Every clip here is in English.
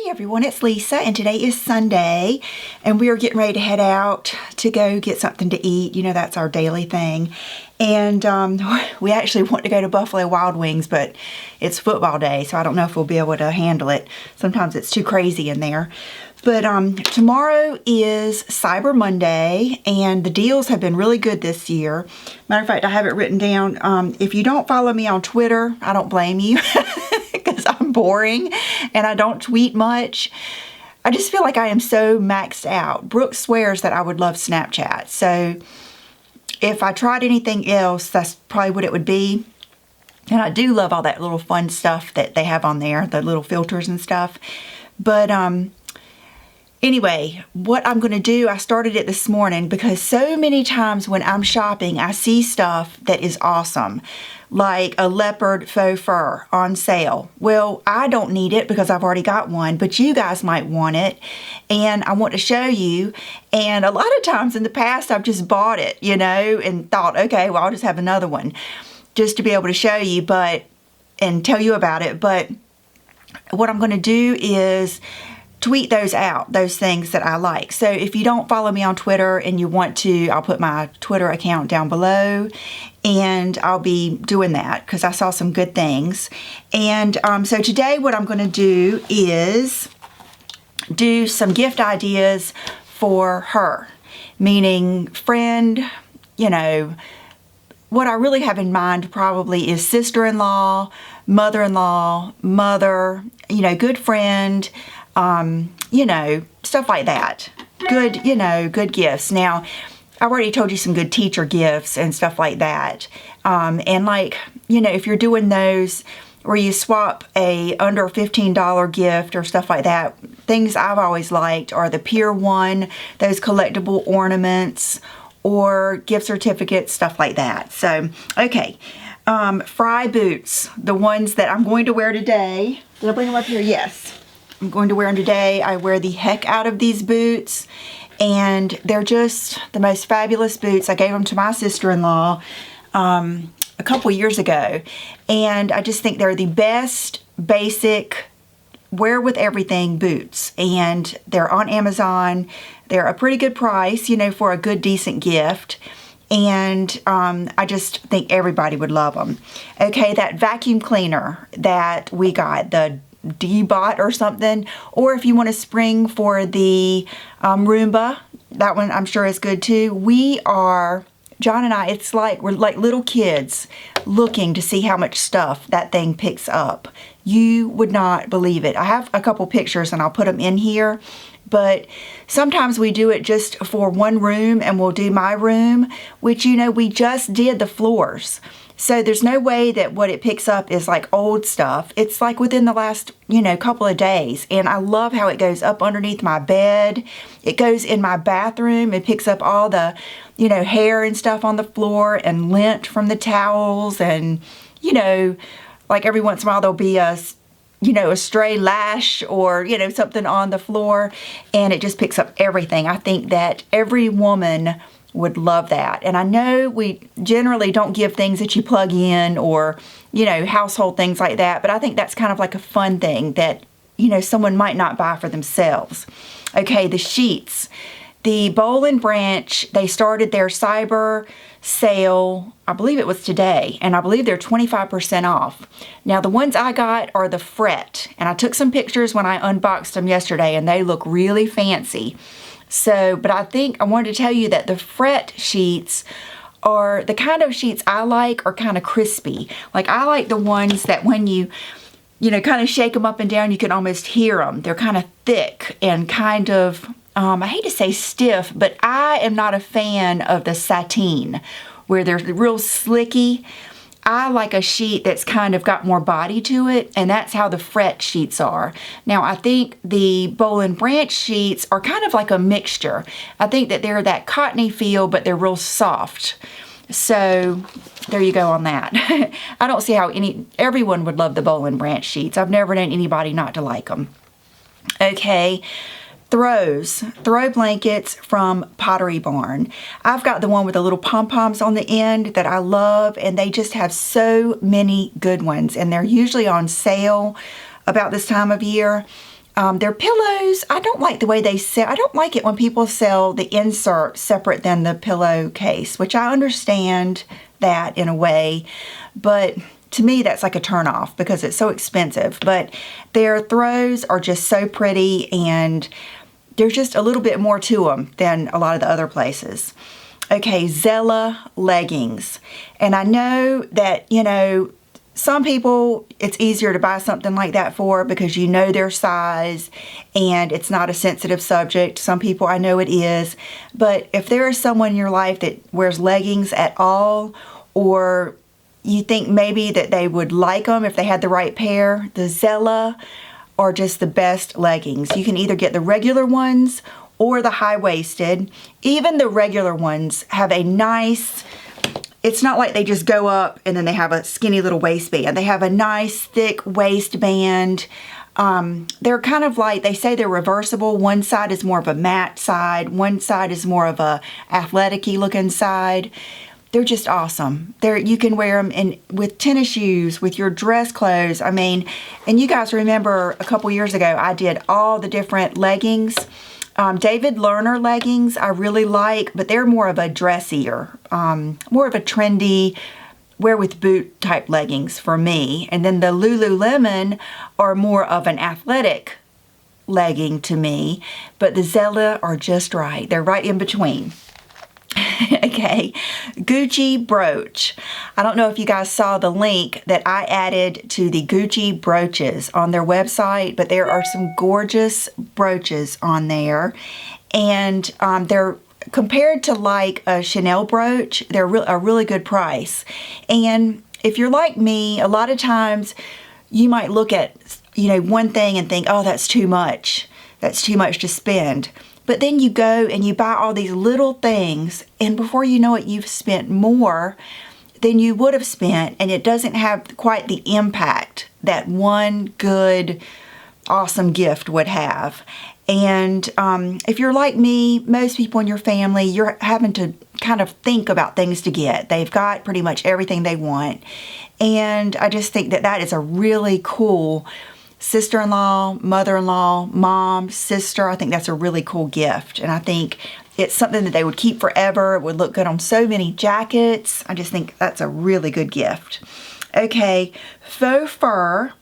Hey everyone, it's Lisa and today is Sunday and we are getting ready to head out to go get something to eat. You know, that's our daily thing. And we actually want to go to Buffalo Wild Wings, but it's football day, so I don't know if we'll be able to handle it. Sometimes it's too crazy in there. But tomorrow is Cyber Monday and the deals have been really good this year. Matter of fact, I have it written down. If you don't follow me on Twitter, I don't blame you. Because I'm boring and I don't tweet much. I just feel like I am so maxed out. Brooke swears that I would love Snapchat. So if I tried anything else, that's probably what it would be. And I do love all that little fun stuff that they have on there, the little filters and stuff. But anyway, what I'm going to do, I started it this morning because so many times when I'm shopping, I see stuff that is awesome. Like a leopard faux fur on sale. Well, I don't need it because I've already got one, but you guys might want it. And I want to show you. And a lot of times in the past, I've just bought it, you know, and thought, okay, well, I'll just have another one just to be able to show you and tell you about it. But what I'm going to do is tweet those out, those things that I like. So if you don't follow me on Twitter and you want to, I'll put my Twitter account down below and I'll be doing that because I saw some good things. And so today what I'm going to do is do some gift ideas for her, meaning friend, you know, what I really have in mind probably is sister-in-law, mother-in-law, mother, you know, good friend, you know, stuff like that. Good, you know, good gifts. Now, I've already told you some good teacher gifts and stuff like that. And like, you know, if you're doing those where you swap a under $15 gift or stuff like that, things I've always liked are the Pier 1, those collectible ornaments or gift certificates, stuff like that. So, okay. Fry boots, the ones that I'm going to wear today. Did I bring them up here? Yes. I'm going to wear them today. I wear the heck out of these boots and they're just the most fabulous boots. I gave them to my sister-in-law a couple years ago and I just think they're the best basic wear with everything boots, and they're on Amazon. They're a pretty good price, you know, for a good decent gift. And I just think everybody would love them. Okay, that vacuum cleaner that we got, the D-Bot or something, or if you want to spring for the Roomba, that one I'm sure is good too. John and I, it's like we're like little kids looking to see how much stuff that thing picks up. You would not believe it. I have a couple pictures and I'll put them in here, but sometimes we do it just for one room and we'll do my room, which, you know, we just did the floors. So there's no way that what it picks up is like old stuff. It's like within the last, you know, couple of days. And I love how it goes up underneath my bed. It goes in my bathroom. It picks up all the, you know, hair and stuff on the floor and lint from the towels. And, you know, like every once in a while there'll be a stray lash or, you know, something on the floor. And it just picks up everything. I think that every woman would love that. And I know we generally don't give things that you plug in or, you know, household things like that, but I think that's kind of like a fun thing that, you know, someone might not buy for themselves. Okay, the sheets. The Boll and Branch, they started their cyber sale, I believe it was today, and I believe they're 25% off. Now, the ones I got are the Fret, and I took some pictures when I unboxed them yesterday, and they look really fancy. So, but I think I wanted to tell you that the Fret sheets are the kind of sheets I like are kind of crispy. Like I like the ones that when you know, kind of shake them up and down, you can almost hear them. They're kind of thick and kind of, I hate to say stiff, but I am not a fan of the sateen where they're real slicky. I like a sheet that's kind of got more body to it, and that's how the Fret sheets are. Now, I think the Boll and Branch sheets are kind of like a mixture. I think that they're that cottony feel, but they're real soft. So, there you go on that. I don't see how everyone would love the Boll and Branch sheets. I've never known anybody not to like them. Okay. Throw blankets from Pottery Barn. I've got the one with the little pom-poms on the end that I love, and they just have so many good ones, and they're usually on sale about this time of year. Their pillows, I don't like the way they sell. I don't like it when people sell the insert separate than the pillowcase, which I understand that in a way, but to me that's like a turnoff because it's so expensive. But their throws are just so pretty, and there's just a little bit more to them than a lot of the other places. Okay, Zella leggings. And I know that, you know, some people, it's easier to buy something like that for because you know their size and it's not a sensitive subject. Some people, I know it is. But if there is someone in your life that wears leggings at all, or you think maybe that they would like them if they had the right pair, the Zella are just the best leggings. You can either get the regular ones or the high-waisted. Even the regular ones have a nice, it's not like they just go up and then they have a skinny little waistband. They have a nice thick waistband. They're kind of like, they say they're reversible. One side is more of a matte side. One side is more of a athletic-y looking side. They're just awesome. You can wear them with tennis shoes, with your dress clothes. I mean, and you guys remember a couple years ago, I did all the different leggings. David Lerner leggings I really like, but they're more of a dressier, more of a trendy, wear with boot type leggings for me. And then the Lululemon are more of an athletic legging to me, but the Zella are just right. They're right in between. Okay, Gucci brooch. I don't know if you guys saw the link that I added to the Gucci brooches on their website, but there are some gorgeous brooches on there, and they're compared to like a Chanel brooch, they're a really good price. And if you're like me, a lot of times you might look at, you know, one thing and think, oh, that's too much. That's too much to spend. But then you go and you buy all these little things, and before you know it, you've spent more than you would have spent, and it doesn't have quite the impact that one good, awesome gift would have. And if you're like me, most people in your family, you're having to kind of think about things to get. They've got pretty much everything they want. And I just think that that is a really cool sister-in-law, mother-in-law, mom, sister. I think that's a really cool gift. And I think it's something that they would keep forever. It would look good on so many jackets. I just think that's a really good gift. Okay, faux fur,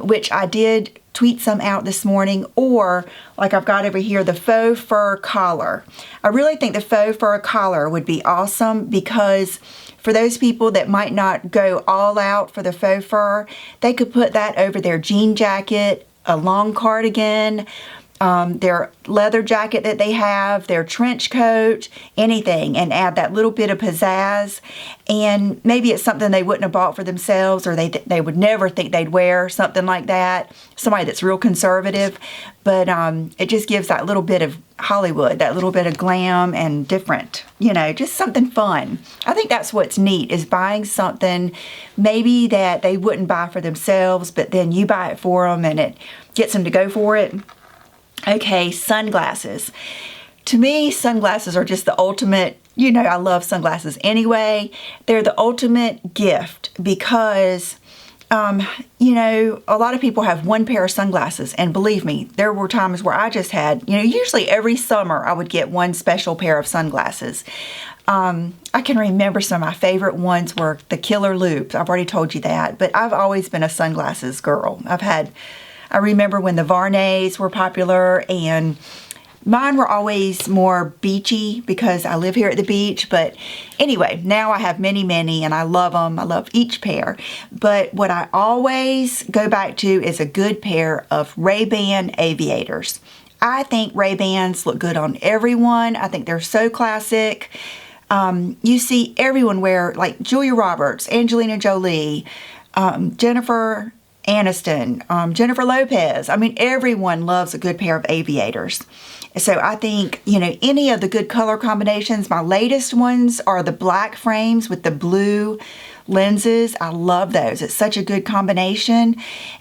which I did tweet some out this morning, or like I've got over here, the faux fur collar. I really think the faux fur collar would be awesome because for those people that might not go all out for the faux fur, they could put that over their jean jacket, a long cardigan, their leather jacket that they have, their trench coat, anything, and add that little bit of pizzazz. And maybe it's something they wouldn't have bought for themselves, or they would never think they'd wear something like that. Somebody that's real conservative, but it just gives that little bit of Hollywood, that little bit of glam and different, you know, just something fun. I think that's what's neat, is buying something maybe that they wouldn't buy for themselves, but then you buy it for them and it gets them to go for it. Okay, sunglasses. To me, sunglasses are just the ultimate, you know, I love sunglasses anyway. They're the ultimate gift because, you know, a lot of people have one pair of sunglasses. And believe me, there were times where I just had, you know, usually every summer I would get one special pair of sunglasses. I can remember some of my favorite ones were the Killer Loops. I've already told you that, but I've always been a sunglasses girl. I remember when the Varnays were popular, and mine were always more beachy because I live here at the beach. But anyway, now I have many, and I love them. I love each pair. But what I always go back to is a good pair of Ray-Ban aviators. I think Ray-Bans look good on everyone. I think they're so classic. You see everyone wear, like Julia Roberts, Angelina Jolie, Jennifer Aniston, Jennifer Lopez. I mean, everyone loves a good pair of aviators. So I think, you know, any of the good color combinations, my latest ones are the black frames with the blue lenses. I love those. It's such a good combination.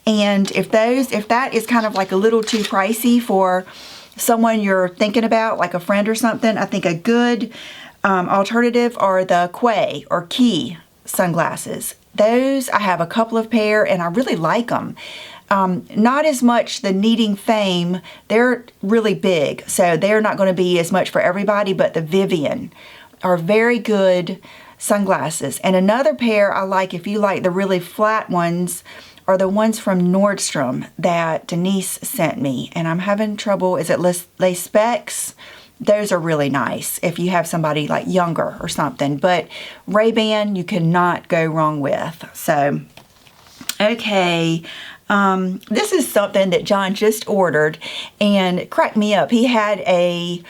And if that is kind of like a little too pricey for someone you're thinking about, like a friend or something, I think a good alternative are the Quay or Key sunglasses. Those, I have a couple of pair and I really like them. Not as much the Kneading Fame. They're really big, so they're not going to be as much for everybody, but the Vivian are very good sunglasses. And another pair I like, if you like the really flat ones, are the ones from Nordstrom that Denise sent me. And I'm having trouble, is it Les Specs? Those are really nice if you have somebody like younger or something. But Ray-Ban you cannot go wrong with. So, okay. This is something that John just ordered and it cracked me up. He had a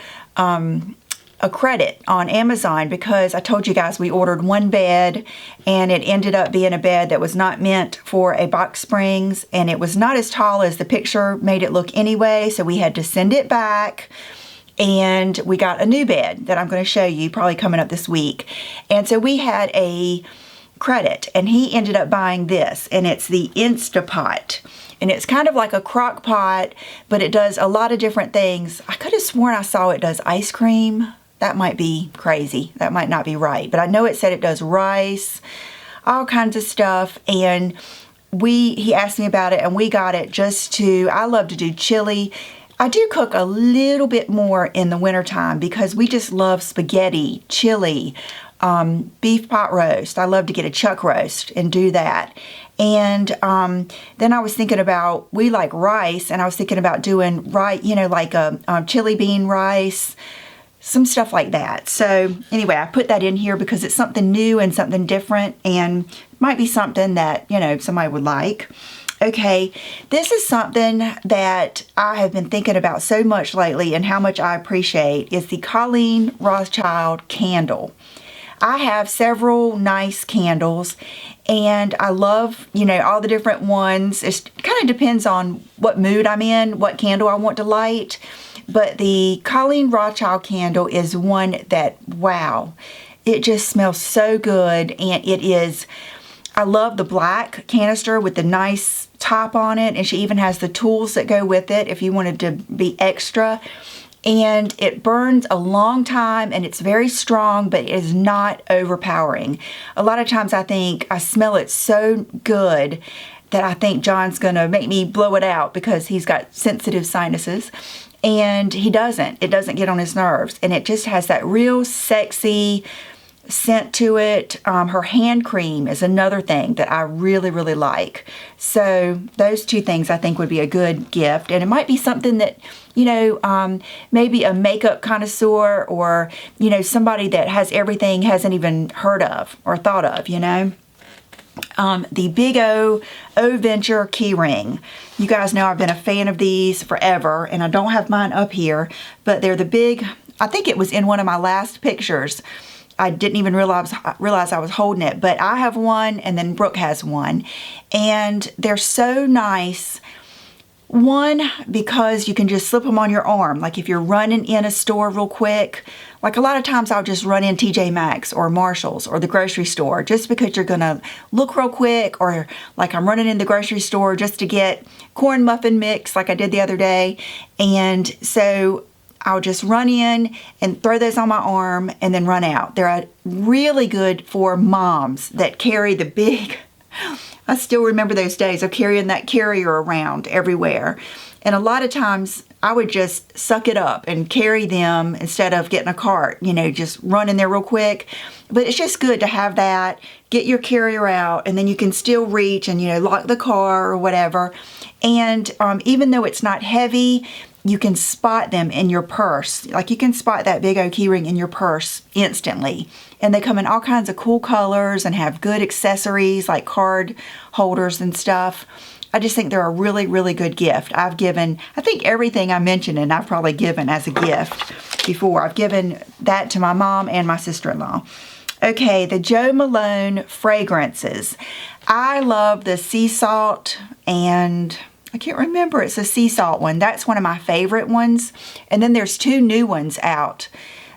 credit on Amazon because I told you guys we ordered one bed and it ended up being a bed that was not meant for a box springs, and it was not as tall as the picture made it look anyway, so we had to send it back. And we got a new bed that I'm going to show you probably coming up this week. And so we had a credit and he ended up buying this, and it's the Instapot. And it's kind of like a crock pot, but it does a lot of different things. I could have sworn I saw it does ice cream. That might be crazy. That might not be right. But I know it said it does rice, all kinds of stuff. And he asked me about it and we got it just to, I love to do chili. I do cook a little bit more in the wintertime because we just love spaghetti, chili, beef pot roast. I love to get a chuck roast and do that. And then I was thinking about, we like rice, and I was thinking about doing rice, like a chili bean rice, some stuff like that. So anyway, I put that in here because it's something new and something different, and might be something that, somebody would like. Okay, this is something that I have been thinking about so much lately and how much I appreciate is the Colleen Rothschild candle. I have several nice candles and I love, all the different ones. It kind of depends on what mood I'm in, what candle I want to light. But the Colleen Rothschild candle is one that, wow, it just smells so good. And it is, I love the black canister with the nice top on it. And she even has the tools that go with it if you wanted to be extra. And it burns a long time and it's very strong, but it is not overpowering. A lot of times I think I smell it so good that I think John's gonna make me blow it out because he's got sensitive sinuses. And he doesn't. It doesn't get on his nerves. And it just has that real sexy scent to it. Her hand cream is another thing that I really, really like. So those two things I think would be a good gift. And it might be something that, maybe a makeup connoisseur or, somebody that has everything hasn't even heard of or thought of, The Big O Venture key ring. You guys know I've been a fan of these forever, and I don't have mine up here, but they're the big, I think it was in one of my last pictures. I didn't even realize I was holding it, but I have one and then Brooke has one, and they're so nice. One, because you can just slip them on your arm. Like if you're running in a store real quick, like a lot of times I'll just run in TJ Maxx or Marshall's or the grocery store just because you're gonna look real quick, or like I'm running in the grocery store just to get corn muffin mix like I did the other day. And so I'll just run in and throw those on my arm and then run out. They're really good for moms that carry the big, I still remember those days of carrying that carrier around everywhere. And a lot of times I would just suck it up and carry them instead of getting a cart, just run in there real quick. But it's just good to have that, get your carrier out, and then you can still reach and, lock the car or whatever. And even though it's not heavy, you can spot them in your purse. Like you can spot that Big O keyring in your purse instantly. And they come in all kinds of cool colors and have good accessories like card holders and stuff. I just think they're a really, really good gift. I've given, I think everything I mentioned, and I've probably given as a gift before. I've given that to my mom and my sister-in-law. Okay, the Jo Malone fragrances. I love the sea salt, and I can't remember, it's a sea salt one. That's one of my favorite ones. And then there's two new ones out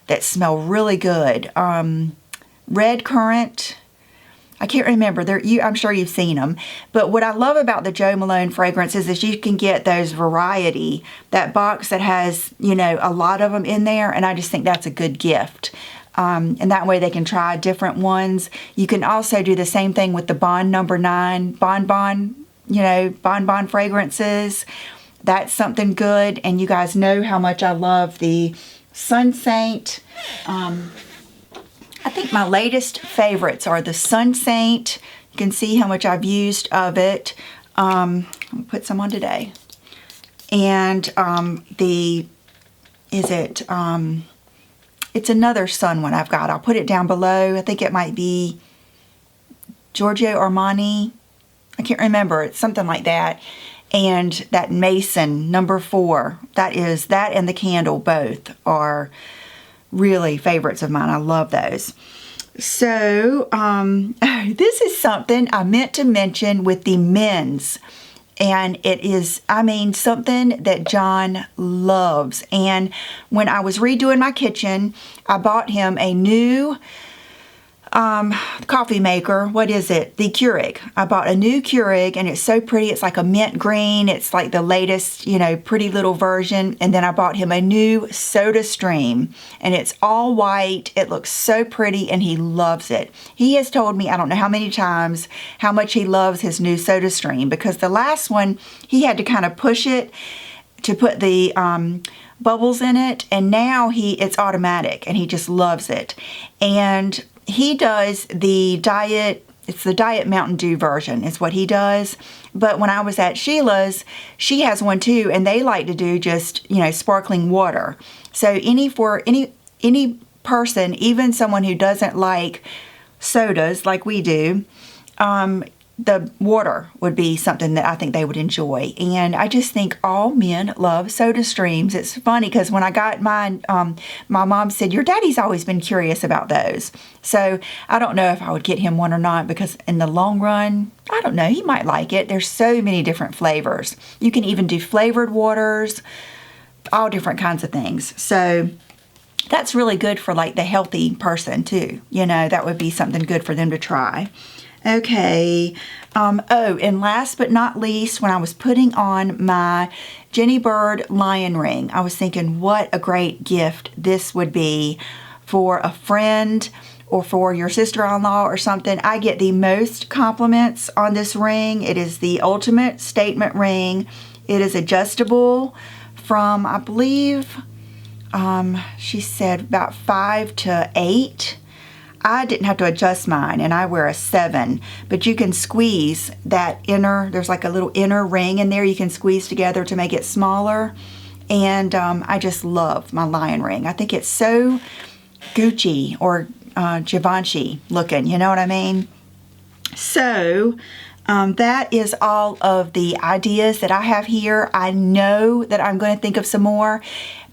that smell really good. Red Currant, I can't remember. I'm sure you've seen them. But what I love about the Jo Malone fragrances is you can get those variety, that box that has, a lot of them in there. And I just think that's a good gift. And that way they can try different ones. You can also do the same thing with the Bond number 9, Bon Bon you know, Bon fragrances. That's something good. And you guys know how much I love the Sun Saint. I think my latest favorites are the Sun Saint. You can see how much I've used of it. I'll put some on today. And it's another sun one I've got. I'll put it down below. I think it might be Giorgio Armani. I can't remember. It's something like that. And that Mason number 4. That and the candle both are really favorites of mine. I love those. So this is something I meant to mention with the men's. And it is, I mean, something that John loves. And when I was redoing my kitchen, I bought him a new coffee maker. What is it? The Keurig. I bought a new Keurig, and it's so pretty. It's like a mint green. It's like the latest, you know, pretty little version. And then I bought him a new Soda Stream, and it's all white. It looks so pretty, and he loves it. He has told me, I don't know how many times, how much he loves his new Soda Stream, because the last one, he had to kind of push it to put the bubbles in it, and now it's automatic, and he just loves it. And he does the diet, it's the Diet Mountain Dew version is what he does. But when I was at Sheila's, she has one too, and they like to do just, you know, sparkling water. So any person, even someone who doesn't like sodas like we do, the water would be something that I think they would enjoy. And I just think all men love Soda Streams. It's funny because when I got mine, my mom said, your daddy's always been curious about those. So I don't know if I would get him one or not, because in the long run, I don't know, he might like it. There's so many different flavors. You can even do flavored waters, all different kinds of things. So that's really good for like the healthy person too. You know, that would be something good for them to try. Okay, oh, and last but not least, when I was putting on my Jenny Bird lion ring, I was thinking what a great gift this would be for a friend or for your sister-in-law or something. I get the most compliments on this ring. It is the ultimate statement ring. It is adjustable from, I believe, she said about 5 to 8. I didn't have to adjust mine, and I wear a 7, but you can squeeze that inner, there's like a little inner ring in there you can squeeze together to make it smaller. And I just love my lion ring. I think it's so Gucci or Givenchy looking, you know what I mean? So that is all of the ideas that I have here. I know that I'm going to think of some more,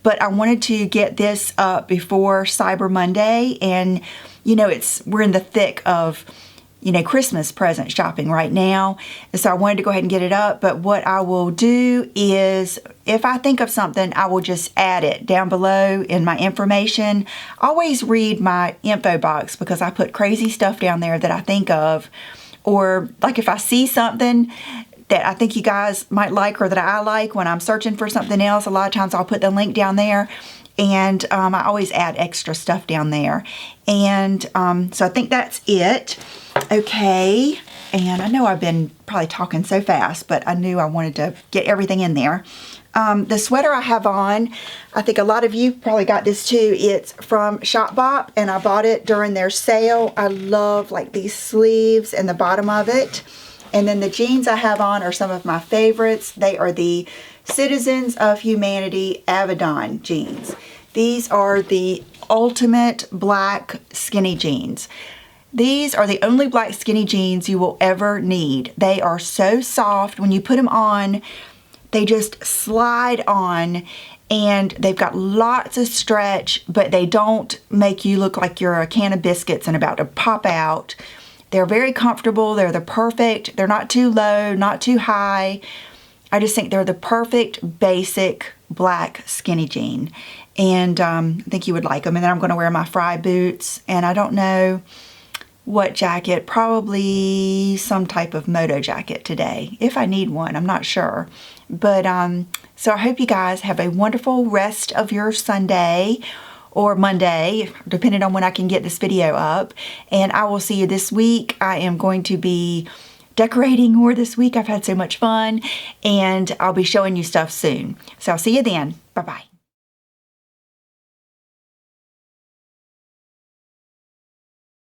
but I wanted to get this up before Cyber Monday. And you know, we're in the thick of, you know, Christmas present shopping right now. And so I wanted to go ahead and get it up. But what I will do is, if I think of something, I will just add it down below in my information. Always read my info box, because I put crazy stuff down there that I think of. Or like if I see something that I think you guys might like, or that I like when I'm searching for something else, a lot of times I'll put the link down there. And I always add extra stuff down there. And so I think that's it. Okay. And I know I've been probably talking so fast, but I knew I wanted to get everything in there. The sweater I have on, I think a lot of you probably got this too. It's from Shop Bop, and I bought it during their sale. I love like these sleeves and the bottom of it. And then the jeans I have on are some of my favorites. They are the Citizens of Humanity Avedon jeans. These are the ultimate black skinny jeans. These are the only black skinny jeans you will ever need. They are so soft. When you put them on, they just slide on, and they've got lots of stretch, but they don't make you look like you're a can of biscuits and about to pop out. They're very comfortable. They're the perfect. They're not too low, not too high. I just think they're the perfect basic black skinny jean. And I think you would like them. And then I'm going to wear my Fry boots. And I don't know what jacket. Probably some type of moto jacket today. If I need one, I'm not sure. But so I hope you guys have a wonderful rest of your Sunday or Monday, depending on when I can get this video up. And I will see you this week. I am going to be decorating more this week. I've had so much fun, and I'll be showing you stuff soon. So I'll see you then. Bye-bye.